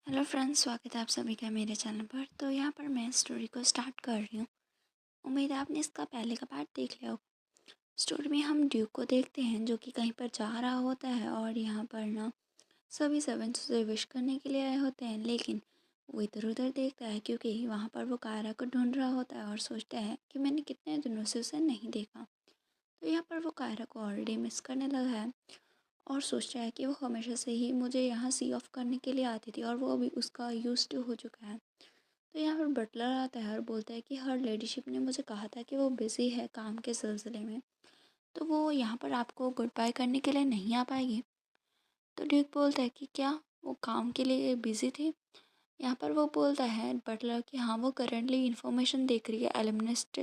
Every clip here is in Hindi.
हेलो फ्रेंड्स, स्वागत है आप सभी का मेरे चैनल पर। तो यहाँ पर मैं स्टोरी को स्टार्ट कर रही हूँ। उम्मीद है आपने इसका पहले का पार्ट देख लिया होगा। स्टोरी में हम ड्यूक को देखते हैं जो कि कहीं पर जा रहा होता है और यहाँ पर ना सभी सर्वेंट्स उसे विश करने के लिए आए होते हैं, लेकिन वो इधर उधर देखता है क्योंकि वहाँ पर वो कायरा को ढूंढ रहा होता है और सोचता है कि मैंने कितने दिनों से उसे नहीं देखा। तो यहाँ पर वो कायरा को ऑलरेडी मिस करने लगा है और सोचता है कि वो हमेशा से ही मुझे यहाँ सी ऑफ करने के लिए आती थी और वो अभी उसका यूज टू हो चुका है। तो यहाँ पर बटलर आता है और बोलता है कि हर लेडीशिप ने मुझे कहा था कि वो बिज़ी है काम के सिलसिले में, तो वो यहाँ पर आपको गुड बाय करने के लिए नहीं आ पाएगी। तो ड्यूक बोलता है कि क्या वो काम के लिए बिज़ी थी। यहाँ पर वो बोलता है बटलर कि हाँ, वो करंटली इन्फॉर्मेशन देख रही है एलिमनिस्ट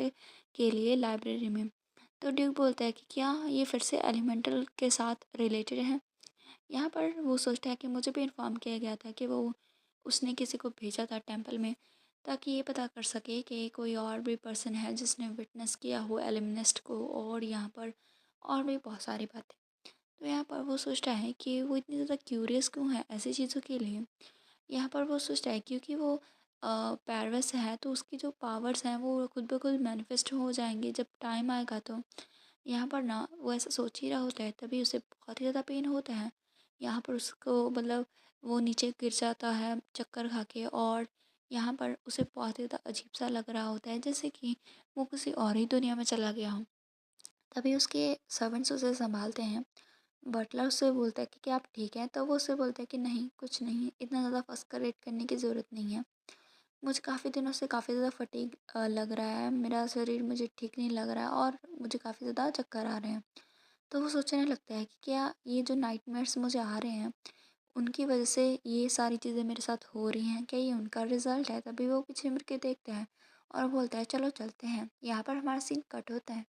के लिए लाइब्रेरी में। तो ड्यूक बोलता है कि क्या ये फिर से एलिमेंटल के साथ रिलेटेड है। यहाँ पर वो सोचता है कि मुझे भी इन्फॉर्म किया गया था कि वो उसने किसी को भेजा था टेंपल में ताकि ये पता कर सके कि कोई और भी पर्सन है जिसने विटनेस किया हो एलिमनिस्ट को, और यहाँ पर और भी बहुत सारी बातें। तो यहाँ पर वो सोचता है कि वो इतनी ज़्यादा क्यूरियस क्यों है ऐसी चीज़ों के लिए। यहाँ पर वो सोचता है क्योंकि वो पैरवेस है तो उसकी जो पावर्स हैं वो खुद ब खुद मैनिफेस्ट हो जाएंगे जब टाइम आएगा। तो यहाँ पर ना वो ऐसा सोच ही रहा होता है, तभी उसे बहुत ही ज़्यादा पेन होता है। यहाँ पर उसको मतलब वो नीचे गिर जाता है चक्कर खा के, और यहाँ पर उसे बहुत ही ज़्यादा अजीब सा लग रहा होता है जैसे कि वो किसी और ही दुनिया में चला गया हो। तभी उसके सर्वेंट्स उसे संभालते हैं। बटलर उससे बोलता है कि क्या आप ठीक हैं, तो वो उससे बोलता है कि नहीं, कुछ नहीं, इतना ज़्यादा फंस कर रेट करने की ज़रूरत नहीं है। मुझे काफ़ी दिनों से काफ़ी ज़्यादा फटीग लग रहा है, मेरा शरीर मुझे ठीक नहीं लग रहा है और मुझे काफ़ी ज़्यादा चक्कर आ रहे हैं। तो वो सोचने लगता है कि क्या ये जो नाइटमेयर्स मुझे आ रहे हैं उनकी वजह से ये सारी चीज़ें मेरे साथ हो रही हैं, क्या ये उनका रिज़ल्ट है। तभी वो पीछे मुड़ के देखता है और बोलता है चलो चलते हैं। यहाँ पर हमारा सीन कट होता है।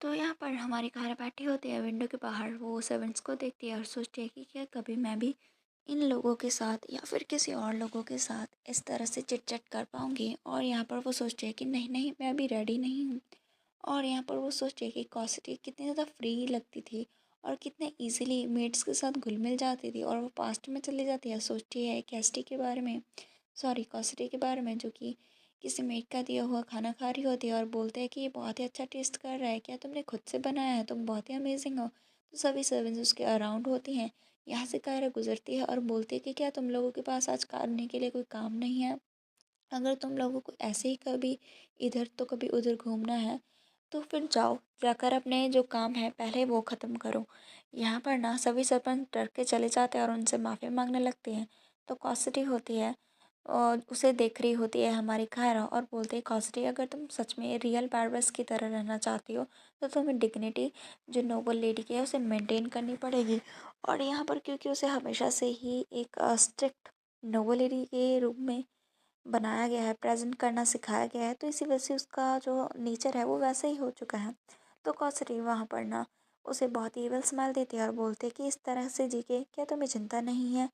तो यहाँ पर हमारी कार बैठी होती है विंडो के बाहर, वो सर्वेंट्स को देखती है और सोचती है कि क्या कभी मैं भी इन लोगों के साथ या फिर किसी और लोगों के साथ इस तरह से चिट चैट कर पाऊँगी। और यहाँ पर वो सोचती है कि नहीं नहीं, मैं अभी रेडी नहीं हूँ। और यहाँ पर वो सोचती है कि कॉसिटी कितनी ज़्यादा फ्री लगती थी और कितने इजीली मेट्स के साथ घुल मिल जाती थी, और वो पास्ट में चली जाती है। सोचती है कैस्टी के बारे में, सॉरी कॉसिटी के बारे में, जो कि किसी मेट का दिया हुआ खाना खा रही होती है और बोलते हैं कि ये बहुत ही अच्छा टेस्ट कर रहा है, क्या तुमने खुद से बनाया है, तुम बहुत ही अमेजिंग हो। तो सभी सर्वेंट्स उसके अराउंड होती हैं। यहाँ से कायरा गुजरती है और बोलती है कि क्या तुम लोगों के पास आज करने के लिए कोई काम नहीं है। अगर तुम लोगों को ऐसे ही कभी इधर तो कभी उधर घूमना है तो फिर जाओ, जाकर अपने जो काम है पहले वो ख़त्म करो। यहाँ पर ना सभी सरपंच डर के चले जाते हैं और उनसे माफ़ी मांगने लगते हैं। तो कॉसिटी होती है और उसे देख रही होती है हमारी कायरा और बोलती है कॉसिटी, अगर तुम सच में रियल पैरवेस की तरह रहना चाहती हो तो तुम्हें डिग्निटी जो नोबल लेडी की है उसे मेंटेन करनी पड़ेगी। और यहाँ पर क्योंकि उसे हमेशा से ही एक स्ट्रिक्ट नोबल लेडी के रूप में बनाया गया है, प्रेज़ेंट करना सिखाया गया है, तो इसी वजह से उसका जो नेचर है वो वैसा ही हो चुका है। तो कौसरी वहाँ पर ना उसे बहुत ईविल स्माइल देती है और बोलते कि इस तरह से जी के क्या तुम्हें चिंता नहीं है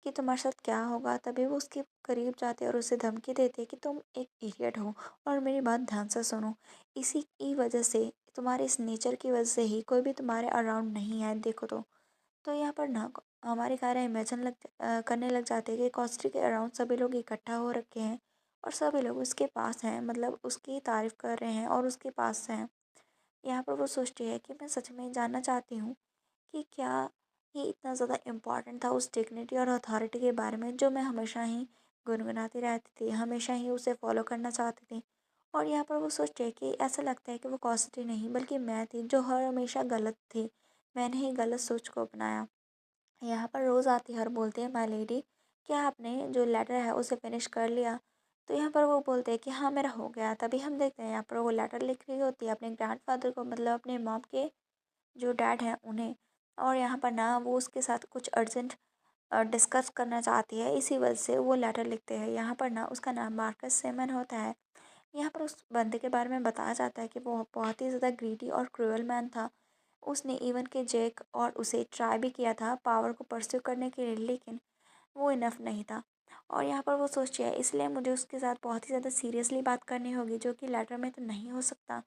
कि तुम्हारे साथ क्या होगा। तभी वो उसके करीब जाते और उसे धमकी देते कि तुम एक इडियट हो और मेरी बात ध्यान से सुनो। इसी की वजह से, तुम्हारे इस नेचर की वजह से ही कोई भी तुम्हारे अराउंड नहीं है, देखो तो यहाँ पर ना हमारी कारें इमेजिन करने लग जाते हैं कि कॉस्ट्री के अराउंड सभी लोग इकट्ठा हो रखे हैं और सभी लोग उसके पास हैं, मतलब उसकी तारीफ़ कर रहे हैं और उसके पास हैं। यहाँ पर वो सोचती है कि मैं सच में जानना चाहती हूँ कि क्या ये इतना ज़्यादा इम्पोर्टेंट था उस डिग्निटी और अथॉरिटी के बारे में जो मैं हमेशा ही गुनगुनाती रहती थी, हमेशा ही उसे फॉलो करना चाहती थी। और यहाँ पर वो सोचती है कि ऐसा लगता है कि वो कॉस्ट्री नहीं बल्कि मैं थी जो हर हमेशा गलत थी, मैंने ही गलत सोच को अपनाया। यहाँ पर रोज़ आती है और बोलती है माय लेडी, क्या आपने जो लेटर है उसे फिनिश कर लिया। तो यहाँ पर वो बोलते हैं कि हाँ मेरा हो गया। तभी हम देखते हैं यहाँ पर वो लेटर लिख रही होती है अपने ग्रैंडफादर को, मतलब अपने मॉम के जो डैड हैं उन्हें। और यहाँ पर ना वो उसके साथ कुछ अर्जेंट डिस्कस करना चाहती है, इसी वजह से वो लेटर लिखते हैं। यहाँ पर ना उसका नाम मार्कस सेमन होता है। यहाँ पर उस बंदे के बारे में बताया जाता है कि वो बहुत ही ज़्यादा ग्रीडी और क्रूअल मैन था। उसने इवन के जेक और उसे ट्राई भी किया था पावर को परस्यू करने के लिए, लेकिन वो इनफ नहीं था। और यहाँ पर वो सोचती है इसलिए मुझे उसके साथ बहुत ही ज़्यादा सीरियसली बात करनी होगी, जो कि लेटर में तो नहीं हो सकता।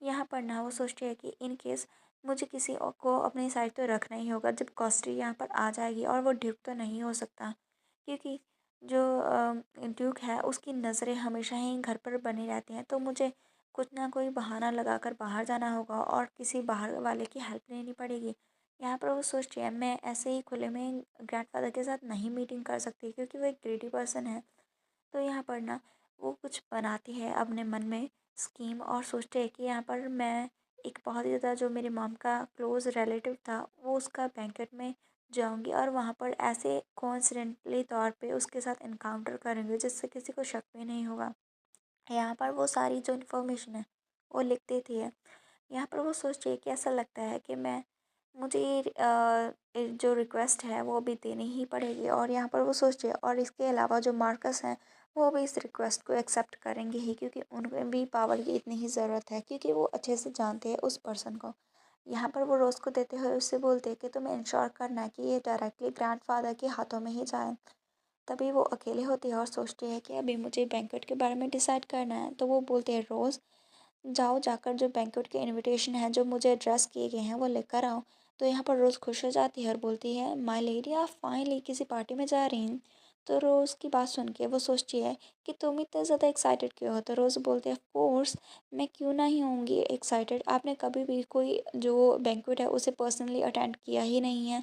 यहाँ पर ना वो सोचती है कि इन केस मुझे किसी को अपनी साइड तो रखना ही होगा जब कॉस्ट्री यहाँ पर आ जाएगी, और वो ड्यूक तो नहीं हो सकता। क्योंकि जो ड्यूक है उसकी नज़रें हमेशा ही घर पर बनी रहती हैं, तो मुझे कुछ ना कोई बहाना लगाकर बाहर जाना होगा और किसी बाहर वाले की हेल्प लेनी पड़ेगी। यहाँ पर वो सोचती है मैं ऐसे ही खुले में ग्रैंडफ़ादर के साथ नहीं मीटिंग कर सकती, क्योंकि वो एक ग्रीडी पर्सन है। तो यहाँ पर ना वो कुछ बनाती है अपने मन में स्कीम और सोचते हैं कि यहाँ पर मैं एक बहुत ही ज़्यादा जो मेरी मॉम का क्लोज़ रिलेटिव था वो उसका बैंकेट में जाऊंगी और वहाँ पर ऐसे कोइंसिडेंटली तौर पे उसके साथ इनकाउंटर करेंगे जिससे किसी को शक भी नहीं होगा। यहाँ पर वो सारी जो इन्फॉर्मेशन है वो लिख देती है। यहाँ पर वो सोचती है कि ऐसा लगता है कि मैं मुझे ये जो रिक्वेस्ट है वो भी देनी ही पड़ेगी, और यहाँ पर वो सोचती है और इसके अलावा जो मार्कस हैं वो भी इस रिक्वेस्ट को एक्सेप्ट करेंगे ही, क्योंकि उनमें भी पावर की इतनी ही ज़रूरत है, क्योंकि वो अच्छे से जानते हैं उस पर्सन को। यहाँ पर वो रोज़ को देते हुए उससे बोलते हैं कि तुम्हें इंश्योर करना है कि ये डायरेक्टली ग्रैंडफादर के हाथों में ही जाए। तभी वो अकेले होती है और सोचती है कि अभी मुझे बैंक्वेट के बारे में डिसाइड करना है। तो वो बोलते हैं रोज़ जाओ, जाकर जो बैंक्वेट के इनविटेशन हैं जो मुझे एड्रेस किए गए हैं वो लेकर आओ। तो यहाँ पर रोज़ खुश हो जाती है और बोलती है माय लेडी आप फाइनली किसी पार्टी में जा रही हैं। तो रोज़ की बात सुन के वो सोचती है कि तुम इतने ज़्यादा एक्साइटेड क्यों हो। तो रोज़ बोलते हैं ऑफ कोर्स मैं क्यों नहीं होंगी एक्साइटेड, आपने कभी भी कोई जो बैंक्वेट है उसे पर्सनली अटेंड किया ही नहीं है।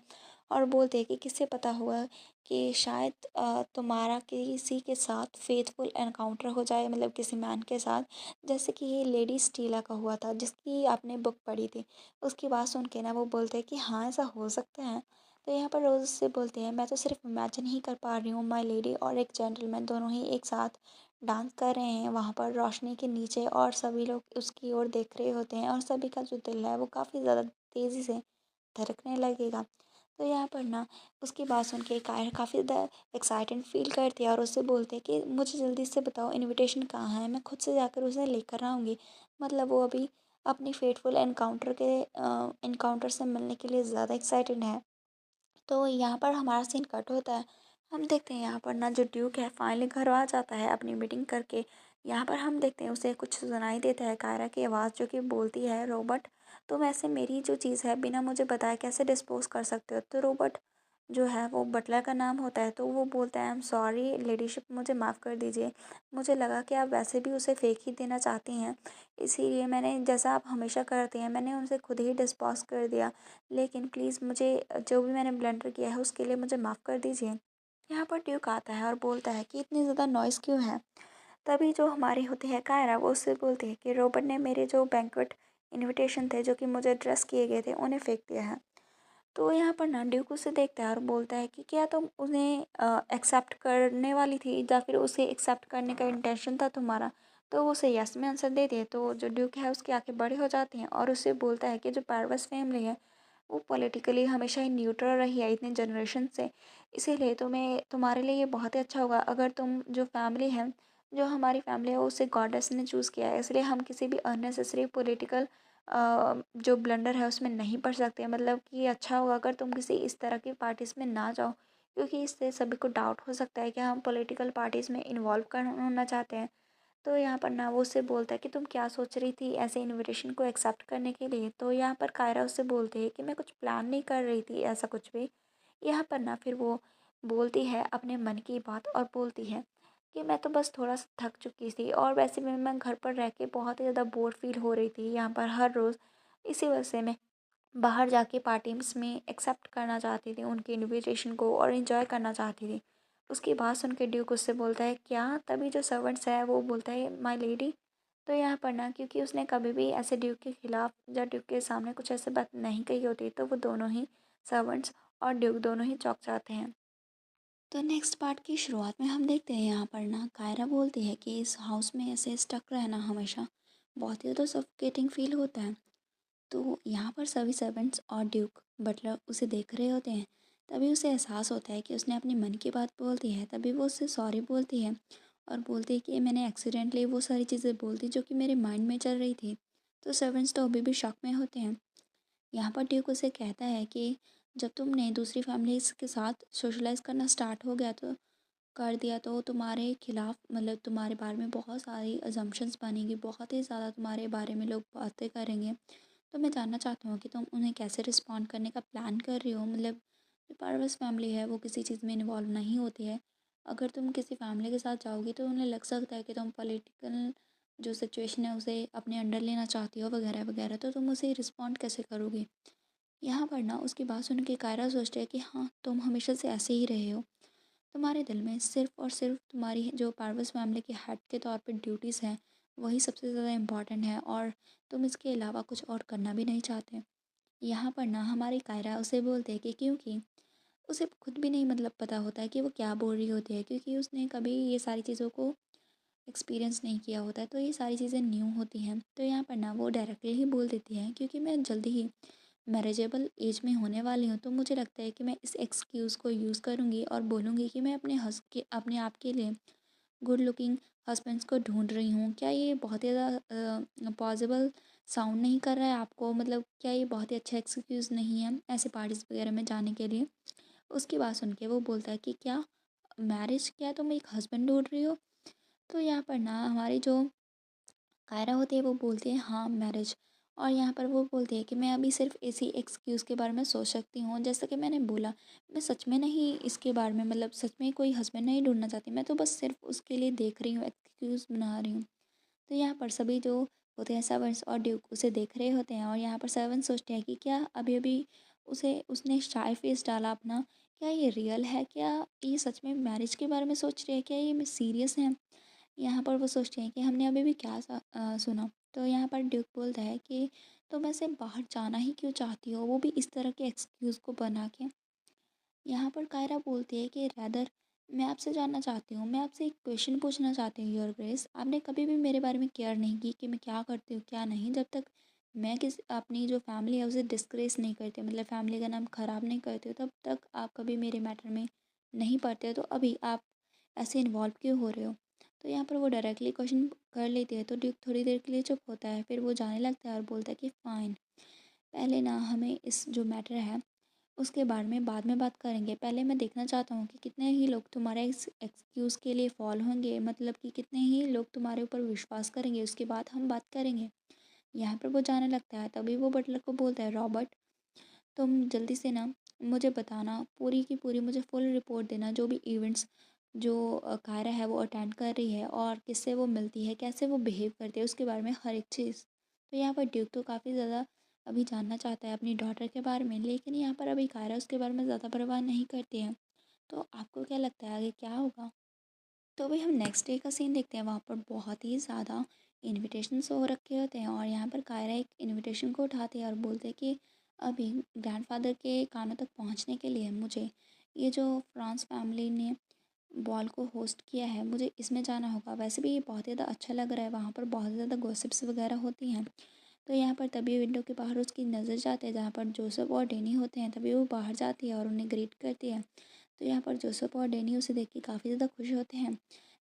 और बोलते हैं कि किससे पता हुआ कि शायद तुम्हारा किसी के साथ फेथफुल एनकाउंटर हो जाए, मतलब किसी मैन के साथ, जैसे कि ये लेडी स्टीला का हुआ था जिसकी आपने बुक पढ़ी थी। उसकी बात सुन के ना वो बोलते हैं कि हाँ ऐसा हो सकता है। तो यहाँ पर रोज़ से बोलते हैं मैं तो सिर्फ इमेजिन ही कर पा रही हूँ माय लेडी और एक जेंटलमैन दोनों ही एक साथ डांस कर रहे हैं वहाँ पर रोशनी के नीचे, और सभी लोग उसकी ओर देख रहे होते हैं और सभी का जो दिल है वो काफ़ी ज़्यादा तेज़ी से धड़कने लगेगा। तो यहाँ पर ना उसकी बात सुन के कायर काफ़ी ज़्यादा एक्साइटेड फील करती है और उससे बोलते हैं कि मुझे जल्दी से बताओ इनविटेशन कहाँ है, मैं खुद से जाकर उसे लेकर आऊँगी। मतलब वो अभी अपनी फेटफुल एनकाउंटर से मिलने के लिए ज़्यादा एक्साइटेड है। तो यहाँ पर हमारा सीन कट होता है। हम देखते हैं यहाँ पर ना जो ड्यूक है फाइनली घर आ जाता है अपनी मीटिंग करके। यहाँ पर हम देखते हैं उसे कुछ सुनाई देता है कायरा की आवाज़ जो कि बोलती है रॉबर्ट तुम ऐसे मेरी जो चीज़ है बिना मुझे बताए कैसे डिस्पोज कर सकते हो। तो रॉबर्ट जो है वो बटलर का नाम होता है, तो वो बोलता है आई एम सॉरी लेडीशिप मुझे माफ़ कर दीजिए, मुझे लगा कि आप वैसे भी उसे फेंक ही देना चाहती हैं, इसीलिए मैंने जैसा आप हमेशा करते हैं मैंने उनसे खुद ही डिस्पोज कर दिया। लेकिन प्लीज़ मुझे जो भी मैंने ब्लंडर किया है उसके लिए मुझे माफ़ कर दीजिए। यहाँ पर ड्यूक आता है और बोलता है कि इतनी ज़्यादा नॉइज़ क्यों है। तभी जो हमारी होती है कायरा वो उससे बोलती है कि रॉबर्ट ने मेरे जो बैंक्वेट इनविटेशन थे जो कि मुझे एड्रेस किए गए थे उन्हें फेंक दिया है। तो यहाँ पर ना ड्यूक उसे देखता है और बोलता है कि क्या तुम उन्हें एक्सेप्ट करने वाली थी या फिर उसे एक्सेप्ट करने का इंटेंशन था तुम्हारा। तो वो उसे यस में आंसर देती है। तो जो ड्यूक है उसकी आंखें बड़ी हो जाती हैं और उसे बोलता है कि जो पारवस फैमिली है वो पॉलिटिकली हमेशा ही न्यूट्रल रही है इतने जनरेशन से, इसीलिए तुम्हें तुम्हारे लिए ये बहुत ही अच्छा होगा अगर तुम जो फैमिली है जो हमारी फैमिली है उसे गॉडेस ने चूज़ किया है, इसलिए हम किसी भी अननेसेसरी पॉलिटिकल जो ब्लंडर है उसमें नहीं पड़ सकते। मतलब कि अच्छा होगा अगर तुम किसी इस तरह की पार्टीज़ में ना जाओ, क्योंकि इससे सभी को डाउट हो सकता है कि हम पॉलिटिकल पार्टीज़ में इन्वॉल्व कर होना चाहते हैं। तो यहाँ पर ना वो उससे बोलता है कि तुम क्या सोच रही थी ऐसे इनविटेशन को एक्सेप्ट करने के लिए। तो यहाँ पर कायरा उससे बोलती है कि मैं कुछ प्लान नहीं कर रही थी ऐसा कुछ भी। यहाँ पर ना फिर वो बोलती है अपने मन की बात और बोलती है कि मैं तो बस थोड़ा सा थक चुकी थी और वैसे भी मैं घर पर रह के बहुत ही ज़्यादा बोर फील हो रही थी यहाँ पर हर रोज़, इसी वजह से मैं बाहर जाके पार्टीज़ में एक्सेप्ट करना चाहती थी उनके इनविटेशन को और एंजॉय करना चाहती थी। उसकी बात सुन के ड्यूक उससे बोलता है क्या, तभी जो सर्वेंट्स है वो बोलता है माय लेडी। तो यहाँ पर ना क्योंकि उसने कभी भी ऐसे ड्यूक के खिलाफ या ड्यूक के सामने कुछ ऐसे बात नहीं कही होती, तो वो दोनों ही सर्वेंट्स और ड्यूक दोनों ही चौंक जाते हैं। तो नेक्स्ट पार्ट की शुरुआत में हम देखते हैं यहाँ पर ना कायरा बोलती है कि इस हाउस में ऐसे स्टक रहना हमेशा बहुत ही ज़्यादा सफोकेटिंग फील होता है। तो यहाँ पर सभी सर्वेंट्स और ड्यूक बटलर उसे देख रहे होते हैं। तभी उसे एहसास होता है कि उसने अपने मन की बात बोल दी है। तभी वो उससे सॉरी बोलती है और बोलती है कि मैंने एक्सीडेंटली वो सारी चीज़ें बोल दी जो कि मेरे माइंड में चल रही थी। तो सर्वेंट्स तो अभी भी शॉक में होते हैं। यहाँ पर ड्यूक उसे कहता है कि जब तुमने दूसरी फैमिलीज़ के साथ सोशलाइज करना स्टार्ट हो गया तो कर दिया तो तुम्हारे खिलाफ, मतलब तुम्हारे बारे में बहुत सारी अजम्पशंस बनेगी, बहुत ही ज़्यादा तुम्हारे बारे में लोग बातें करेंगे। तो मैं जानना चाहती हूँ कि तुम उन्हें कैसे रिस्पॉन्ड करने का प्लान कर रही हो। मतलब जो पारवस फैमिली है वो किसी चीज़ में इन्वॉल्व नहीं होती है, अगर तुम किसी फैमिली के साथ जाओगी तो उन्हें लग सकता है कि तुम पॉलिटिकल जो सिचुएशन है उसे अपने अंडर लेना चाहती हो वगैरह वगैरह, तो तुम उसे रिस्पॉन्ड कैसे करोगी। यहाँ पर ना उसकी बात सुन के कायरा सोचती है कि हाँ, तुम हमेशा से ऐसे ही रहे हो। तुम्हारे दिल में सिर्फ़ और सिर्फ़ तुम्हारी जो पारवस फैमिली के हेड के तौर पे ड्यूटीज़ हैं, वही सबसे ज़्यादा इम्पोर्टेंट है और तुम इसके अलावा कुछ और करना भी नहीं चाहते। यहाँ पर ना हमारी कायरा उसे बोलते हैं कि क्योंकि उसे खुद भी नहीं मतलब पता होता है कि वो क्या बोल रही होती है, क्योंकि उसने कभी ये सारी चीज़ों को एक्सपीरियंस नहीं किया होता है, तो ये सारी चीज़ें न्यू होती हैं। तो यहाँ पर ना वो डायरेक्टली ही बोल देती हैं, क्योंकि मैं जल्दी ही मैरिजेबल एज में होने वाली हूँ, तो मुझे लगता है कि मैं इस एक्सक्यूज़ को यूज़ करूँगी और बोलूँगी कि मैं अपने आप के लिए गुड लुकिंग हस्बैंड्स को ढूंढ रही हूँ। क्या ये बहुत ही ज़्यादा पॉसिबल साउंड नहीं कर रहा है आपको? मतलब क्या ये बहुत ही अच्छा एक्सक्यूज़ नहीं है ऐसे पार्टीज़ वगैरह में जाने के लिए? उसकी बात सुन के वो बोलता है कि क्या मैरिज, क्या तुम एक हस्बैंड ढूंढ रही हो? तो यहाँ पर ना हमारी जो कायरा होती है वो बोलती है हाँ, मैरिज। और यहाँ पर वो बोलती है कि मैं अभी सिर्फ इसी एक्सक्यूज़ के बारे में सोच सकती हूँ। जैसा कि मैंने बोला, मैं सच में नहीं इसके बारे में मतलब सच में कोई हस्बैंड नहीं ढूंढना चाहती, मैं तो बस सिर्फ उसके लिए देख रही हूँ, एक्सक्यूज़ बना रही हूँ। तो यहाँ पर सभी जो होते हैं सर्वेंट्स और ड्यूक उसे देख रहे होते हैं, और यहाँ पर सर्वेंट सोचते हैं कि क्या अभी अभी उसे उसने शाय फेस डाला अपना, क्या ये रियल है, क्या ये सच में मैरिज के बारे में सोच रही है, क्या ये सीरियस है। यहाँ पर वो सोचते हैं कि हमने अभी भी क्या सुना। तो यहाँ पर ड्यूक बोलता है कि तुम ऐसे बाहर जाना ही क्यों चाहती हो, वो भी इस तरह के एक्सक्यूज़ को बना के। यहाँ पर कायरा बोलती है कि रैदर मैं आपसे जानना चाहती हूँ, मैं आपसे एक क्वेश्चन पूछना चाहती हूँ योर ग्रेस, आपने कभी भी मेरे बारे में केयर नहीं की कि मैं क्या करती हूँ क्या नहीं, जब तक मैं किस अपनी जो फैमिली है उसे डिस्ग्रेस नहीं करती, मतलब फैमिली का नाम ख़राब नहीं करती हो, तब तक आप कभी मेरे मैटर में नहीं पड़ते हो, तो अभी आप ऐसे इन्वॉल्व क्यों हो रहे हो। तो यहाँ पर वो डायरेक्टली क्वेश्चन कर लेती है, तो ड्यूक थोड़ी देर के लिए चुप होता है, फिर वो जाने लगता है और बोलता है कि फ़ाइन, पहले ना हमें इस जो मैटर है उसके बारे में बाद में बात करेंगे। पहले मैं देखना चाहता हूँ कि कितने ही लोग तुम्हारे इस एक्सक्यूज़ के लिए फ़ॉल होंगे, मतलब कि कितने ही लोग तुम्हारे ऊपर विश्वास करेंगे, उसके बाद हम बात करेंगे। यहाँ पर वो जाने लगता है, तभी वो बटलर को बोलता है, रॉबर्ट तुम जल्दी से ना मुझे बताना, पूरी की पूरी मुझे फुल रिपोर्ट देना, जो भी इवेंट्स जो कायरा है वो अटेंड कर रही है और किससे वो मिलती है, कैसे वो बिहेव करती है, उसके बारे में हर एक चीज़। तो यहाँ पर ड्यूक तो काफ़ी ज़्यादा अभी जानना चाहता है अपनी डॉटर के बारे में, लेकिन यहाँ पर अभी कायरा उसके बारे में ज़्यादा परवाह नहीं करती है। तो आपको क्या लगता है आगे क्या होगा? तो अभी हम नेक्स्ट डे का सीन देखते हैं, वहाँ पर बहुत ही ज़्यादा इनविटेशंस हो रखे होते हैं, और यहाँ पर कायरा एक इनविटेशन को उठाती है और बोलते हैं कि अभी ग्रैंडफादर के कानों तक पहुँचने के लिए मुझे ये जो फ्रांस फैमिली ने बॉल को होस्ट किया है, मुझे इसमें जाना होगा। वैसे भी ये बहुत ही ज़्यादा अच्छा लग रहा है, वहाँ पर बहुत ज़्यादा गॉसिप्स वगैरह होती हैं। तो यहाँ पर तभी विंडो के बाहर उसकी नज़र जाते हैं जहाँ पर जोसेफ और डेनी होते हैं, तभी वो बाहर जाती है और उन्हें ग्रीट करती है। तो यहाँ पर जोसेफ और डेनी उसे देख के काफ़ी ज़्यादा खुश होते हैं।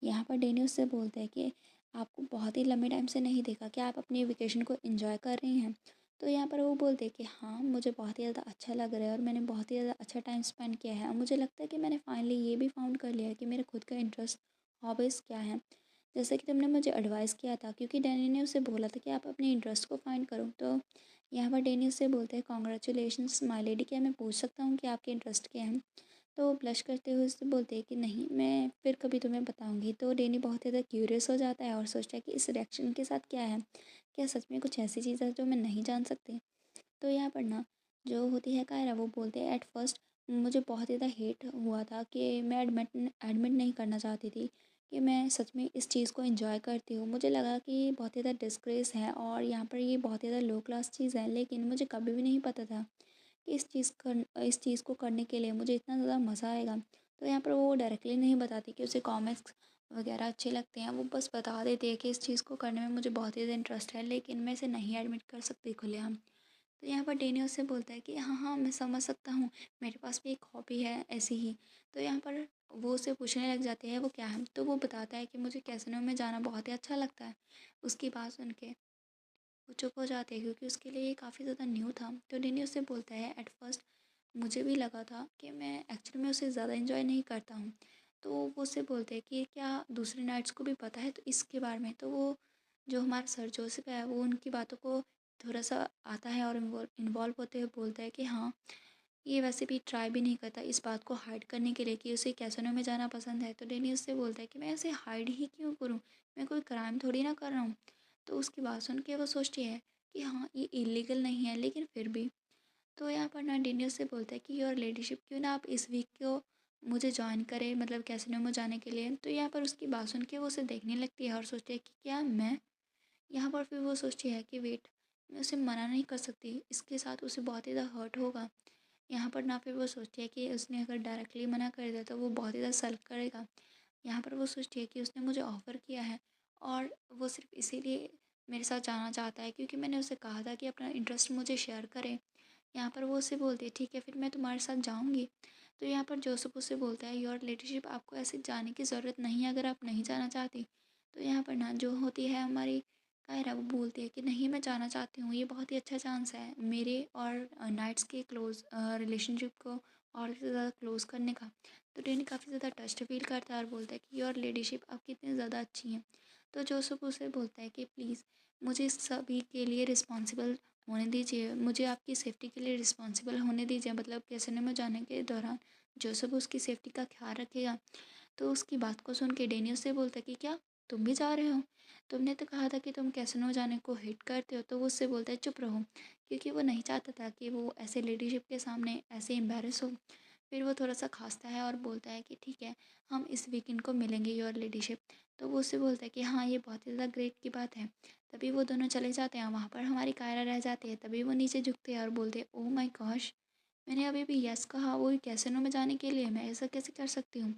यहाँ पर डेनी उससे बोलते हैं कि आपको बहुत ही लंबे टाइम से नहीं देखा, क्या आप अपनी वेकेशन को एंजॉय कर रही हैं। तो यहाँ पर वो बोलते हैं कि हाँ, मुझे बहुत ही ज़्यादा अच्छा लग रहा है और मैंने बहुत ही ज़्यादा अच्छा टाइम स्पेंड किया है, और मुझे लगता है कि मैंने फाइनली ये भी फाउंड कर लिया है कि मेरे खुद का इंटरेस्ट हॉबीज़ क्या है, जैसे कि तुमने मुझे एडवाइस किया था, क्योंकि डैनी ने उसे बोला था कि आप अपने इंटरेस्ट को फाइंड करो। तो यहाँ पर डैनी उससे बोलते हैं, कॉन्ग्रेचुलेशंस माय लेडी, क्या मैं पूछ सकता हूँ कि आपके इंटरेस्ट क्या हैं। तो वो ब्लश करते हुए उससे बोलते हैं कि नहीं, मैं फिर कभी तुम्हें बताऊंगी। तो डैनी बहुत ज़्यादा क्यूरियस हो जाता है और सोचता है कि इस रिएक्शन के साथ क्या है, क्या सच में कुछ ऐसी चीज़ है जो मैं नहीं जान सकती। तो यहाँ पर ना जो होती है कायरा, वो बोलते हैं एट फर्स्ट मुझे बहुत ज़्यादा हेट हुआ था कि मैं एडमिट नहीं करना चाहती थी कि मैं सच में इस चीज़ को एंजॉय करती हूँ। मुझे लगा कि ये बहुत ज़्यादा डिस्ग्रेस है और यहाँ पर ये बहुत ज़्यादा लो क्लास चीज़ है, लेकिन मुझे कभी भी नहीं पता था कि इस चीज़ को करने के लिए मुझे इतना ज़्यादा मज़ा आएगा। तो यहाँ पर वो डायरेक्टली नहीं बताती कि उसे कॉमिक्स वगैरह अच्छे लगते हैं, वो बस बता देती है कि इस चीज़ को करने में मुझे बहुत ज़्यादा इंटरेस्ट है, लेकिन मैं इसे नहीं एडमिट कर सकती खुलेआम। तो यहाँ पर डेनी उससे बोलता है कि हाँ हाँ, मैं समझ सकता हूँ, मेरे पास भी एक हॉबी है ऐसी ही। तो यहाँ पर वो उससे पूछने लग जाते हैं वो क्या है, तो वो बताता है कि मुझे कैसीनो में जाना बहुत ही अच्छा लगता है। उसकी बात सुन के वो चुप हो जाते हैं, क्योंकि उसके लिए ये काफ़ी ज़्यादा न्यू था। तो डेनी उससे बोलता है एट फर्स्ट मुझे भी लगा था कि मैं एक्चुअली में उसे ज़्यादा इन्जॉय नहीं करता हूँ। तो वो उससे बोलते हैं कि क्या दूसरे नाइट्स को भी पता है तो इसके बारे में। तो वो जो हमारा सर जोसेफ है वो उनकी बातों को थोड़ा सा आता है और इन्वॉल्व होते हुए बोलता है कि हाँ, ये वैसे भी ट्राई भी नहीं करता इस बात को हाइड करने के लिए कि उसे कैसीनो में जाना पसंद है। तो डैनी उससे बोलता है कि मैं ऐसे हाइड ही क्यों करूँ, मैं कोई क्राइम थोड़ी ना कर रहा हूँ। तो उसकी बात सुन के वो सोचती है कि हाँ ये इलीगल नहीं है, लेकिन फिर भी। तो यहाँ पर ना डैनी उससे बोलता है कि योर लेडीशिप क्यों ना आप इस वीक को मुझे ज्वाइन करें, मतलब कैसीनो में जाने के लिए। तो यहाँ पर उसकी बात सुन के वो उसे देखने लगती है और सोचती है कि क्या मैं। यहाँ पर फिर वो सोचती है कि वेट, मैं उसे मना नहीं कर सकती, इसके साथ उसे बहुत ही ज़्यादा हर्ट होगा। यहाँ पर ना फिर वो सोचती है कि उसने अगर डायरेक्टली मना कर दिया तो वो बहुत ही ज़्यादा सल्क करेगा। यहाँ पर वो सोचती है कि उसने मुझे ऑफ़र किया है और वो सिर्फ इसीलिए मेरे साथ जाना चाहता है क्योंकि मैंने उसे कहा था कि अपना इंटरेस्ट मुझे शेयर करे। यहाँ पर वो उससे बोलती है ठीक है फिर मैं तुम्हारे साथ जाऊँगी। तो यहाँ पर जोसेफ उससे बोलता है योर लेडीशिप आपको ऐसे जाने की ज़रूरत नहीं है अगर आप नहीं जाना चाहती। तो यहाँ पर ना जो होती है हमारी कायरा, वो बोलती है कि नहीं मैं जाना चाहती हूँ, ये बहुत ही अच्छा चांस है मेरे और नाइट्स के क्लोज रिलेशनशिप को और भी ज़्यादा क्लोज करने का। तो डेनी काफ़ी ज़्यादा टस्ट फील करता है और बोलता है कि योर लेडीशिप आप कितनी ज़्यादा अच्छी हैं। तो जोसेफ उसे बोलता है कि प्लीज़ मुझे इस सभी के लिए रिस्पॉन्सिबल होने दीजिए, मुझे आपकी सेफ़्टी के लिए रिस्पॉन्सिबल होने दीजिए, मतलब कैसीनो में जाने के दौरान जोसेफ उसकी सेफ़्टी का ख्याल रखेगा। तो उसकी बात को सुन के डेनी उससे बोलता है कि क्या तुम भी जा रहे हो? तुमने तो कहा था कि तुम कैसीनो जाने को हेट करते हो। तो वो उससे बोलता है चुप रहो, क्योंकि वो नहीं चाहता था कि वो ऐसे लेडीशिप के सामने ऐसे एम्बैरेस हो। फिर वो थोड़ा सा खांसता है और बोलता है कि ठीक है हम इस वीकेंड को मिलेंगे योर लेडीशिप। तो वो उससे बोलता है कि हाँ ये बहुत ही ज़्यादा ग्रेट की बात है। तभी वो दोनों चले जाते हैं, वहाँ पर हमारी कायरा रह जाती है। तभी वो नीचे झुकते हैं और बोलते हैं ओह माय गॉश, मैंने अभी भी यस कहा वो कैसीनो में जाने के लिए, मैं ऐसा कैसे कर सकती हूँ।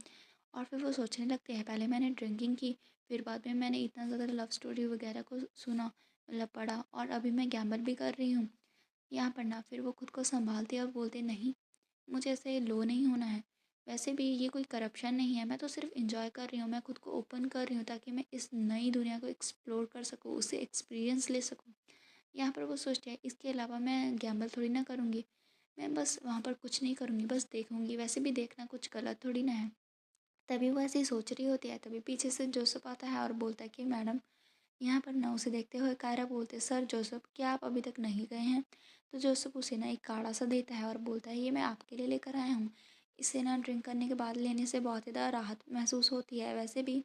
और फिर वो सोचने लगते हैं पहले मैंने ड्रिंकिंग की, फिर बाद में मैंने इतना ज़्यादा लव स्टोरी वगैरह को सुना, मतलब पढ़ा, और अभी मैं गैम्बल भी कर रही हूँ। यहाँ पर ना फिर वो खुद को संभालते और बोलते नहीं, मुझे ऐसे लो नहीं होना है। वैसे भी ये कोई करप्शन नहीं है, मैं तो सिर्फ इंजॉय कर रही हूँ, मैं खुद को ओपन कर रही हूँ ताकि मैं इस नई दुनिया को एक्सप्लोर कर सकूँ, उससे एक्सपीरियंस ले सकूँ। यहाँ पर वो सोचते हैं इसके अलावा मैं गैम्बल थोड़ी ना करूँगी, मैं बस वहाँ पर कुछ नहीं करूँगी, बस देखूँगी, वैसे भी देखना कुछ गलत थोड़ी ना है। तभी वो ऐसे ही सोच रही होती है, तभी पीछे से जोसेफ आता है और बोलता है कि मैडम। यहाँ पर ना उसे देखते हुए कायरा बोलते सर जोसेफ क्या आप अभी तक नहीं गए हैं। तो जोसेफ उसे ना एक काढ़ा सा देता है और बोलता है ये मैं आपके लिए लेकर आया हूँ, इसे ना ड्रिंक करने के बाद लेने से बहुत ज़्यादा राहत महसूस होती है। वैसे भी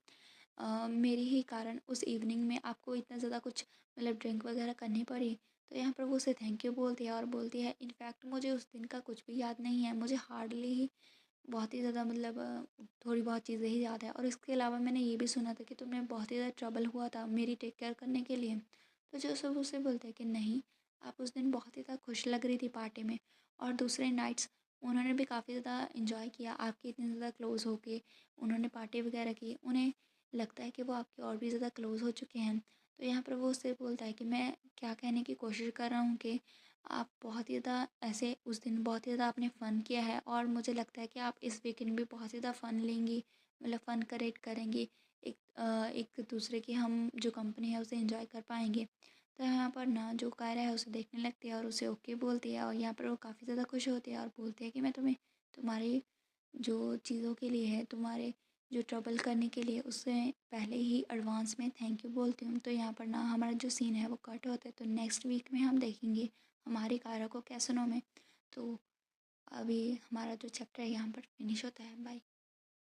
मेरे ही कारण उस इवनिंग में आपको इतना ज़्यादा कुछ मतलब ड्रिंक वगैरह करनी पड़ी। तो यहाँ पर वो उसे थैंक यू बोलती है और बोलती है इनफैक्ट मुझे उस दिन का कुछ भी याद नहीं है, मुझे हार्डली ही बहुत ही ज़्यादा मतलब थोड़ी बहुत चीज़ें ही याद है, और इसके अलावा मैंने ये भी सुना था कि तुम्हें बहुत ही ज़्यादा ट्रबल हुआ था मेरी टेक केयर करने के लिए। तो जो सब उससे बोलते हैं कि नहीं, आप उस दिन बहुत ही ज़्यादा खुश लग रही थी पार्टी में, और दूसरे नाइट्स उन्होंने भी काफ़ी ज़्यादा इन्जॉय किया आपके इतने ज़्यादा क्लोज़ होके, उन्होंने पार्टी वगैरह की, उन्हें लगता है कि वो आपके और भी ज़्यादा क्लोज़ हो चुके हैं। तो यहाँ पर वो उससे बोलता है कि मैं क्या कहने की कोशिश कर रहा हूँ कि आप बहुत ही ज़्यादा ऐसे उस दिन बहुत ही ज़्यादा आपने फ़न किया है, और मुझे लगता है कि आप इस वीकेंड भी बहुत ही ज़्यादा फ़न लेंगी, मतलब फ़न करेक्ट करेंगी। एक दूसरे की हम जो कंपनी है उसे एंजॉय कर पाएंगे। तो यहाँ पर ना जो कायरा है उसे देखने लगती है और उसे ओके बोलती है, और यहाँ पर वो काफ़ी ज़्यादा खुश होती है और बोलती है कि मैं तुम्हें तुम्हारी जो चीज़ों के लिए है, तुम्हारे जो ट्रबल करने के लिए, उससे पहले ही एडवांस में थैंक यू बोलती हूँ। तो यहाँ पर ना हमारा जो सीन है वो कट होता है, तो नेक्स्ट वीक में हम देखेंगे हमारी कारा को कैसनो में। तो अभी हमारा जो चैप्टर है यहाँ पर फिनिश होता है। बाय।